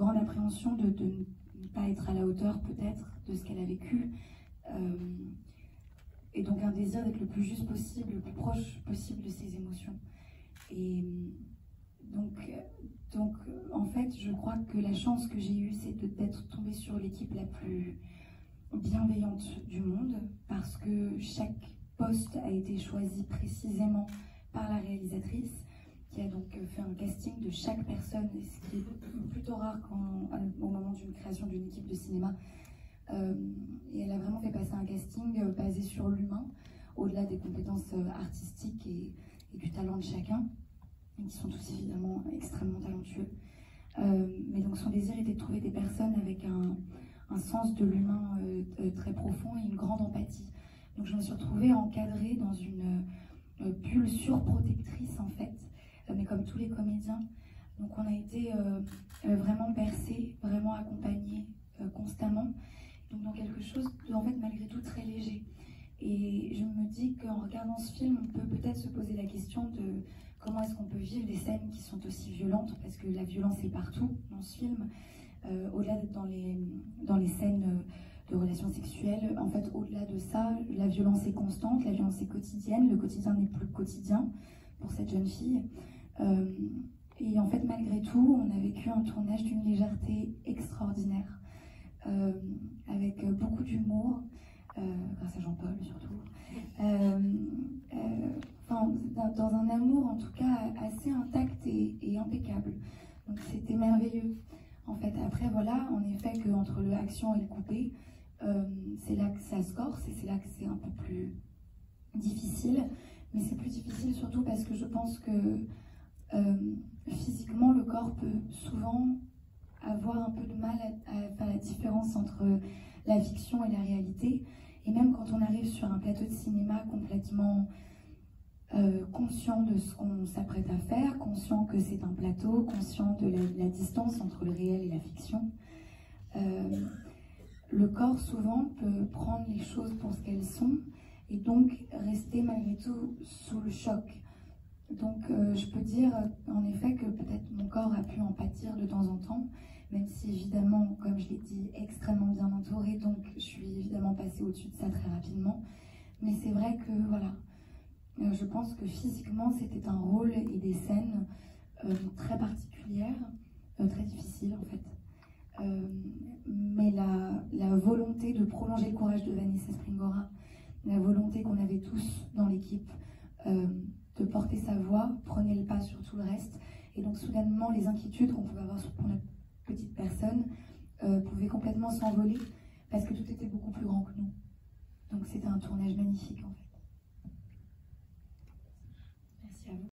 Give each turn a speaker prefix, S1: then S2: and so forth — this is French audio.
S1: grande appréhension de ne pas être à la hauteur peut-être de ce qu'elle a vécu. Et donc un désir d'être le plus juste possible, le plus proche possible de ses émotions. Et donc en fait, je crois que la chance que j'ai eue, c'est d'être tombée sur l'équipe la plus bienveillante du monde, parce que chaque poste a été choisi précisément par la réalisatrice, qui a donc fait un casting de chaque personne, ce qui est plutôt rare au moment d'une création d'une équipe de cinéma. Et elle a vraiment fait passer un casting basé sur l'humain, au-delà des compétences artistiques et du talent de chacun, qui sont tous évidemment extrêmement talentueux. Mais donc son désir était de trouver des personnes avec un sens de l'humain très profond et une grande empathie. Donc je me suis retrouvée encadrée dans une bulle surprotectrice en fait, mais comme tous les comédiens. Donc on a été vraiment bercés, vraiment accompagnés constamment, donc dans quelque chose de, en fait, malgré tout très léger. Et je me dis qu'en regardant ce film, on peut peut-être se poser la question de comment est-ce qu'on peut vivre des scènes qui sont aussi violentes, parce que la violence est partout dans ce film, au-delà d'être dans les scènes de relations sexuelles. En fait, au-delà de ça, la violence est constante, la violence est quotidienne, le quotidien n'est plus quotidien pour cette jeune fille. Et en fait, malgré tout, on a vécu un tournage d'une légèreté extraordinaire, avec beaucoup d'humour, grâce à Jean-Paul surtout, dans un amour en tout cas assez intact et impeccable. Donc c'était merveilleux. En fait, après voilà, en effet qu'entre le action et le coupé, c'est là que ça se corse et c'est là que c'est un peu plus difficile. Mais c'est plus difficile surtout parce que je pense que physiquement, le corps peut souvent avoir un peu de mal à faire la différence entre la fiction et la réalité. Et même quand on arrive sur un plateau de cinéma complètement conscient de ce qu'on s'apprête à faire, conscient que c'est un plateau, conscient de la distance entre le réel et la fiction, le corps souvent peut prendre les choses pour ce qu'elles sont et donc rester malgré tout sous le choc. Donc je peux dire en effet que peut-être mon corps a pu en pâtir de temps en temps, même si évidemment, comme je l'ai dit, extrêmement bien entourée, donc je suis évidemment passée au-dessus de ça très rapidement. Mais c'est vrai que voilà, je pense que physiquement c'était un rôle et des scènes très particulières, très difficiles en fait. Mais la volonté de prolonger le courage de Vanessa Springora, la volonté qu'on avait tous dans l'équipe, de porter sa voix, prenait le pas sur tout le reste. Et donc soudainement, les inquiétudes qu'on pouvait avoir pour notre petite personne pouvaient complètement s'envoler parce que tout était beaucoup plus grand que nous. Donc c'était un tournage magnifique en fait.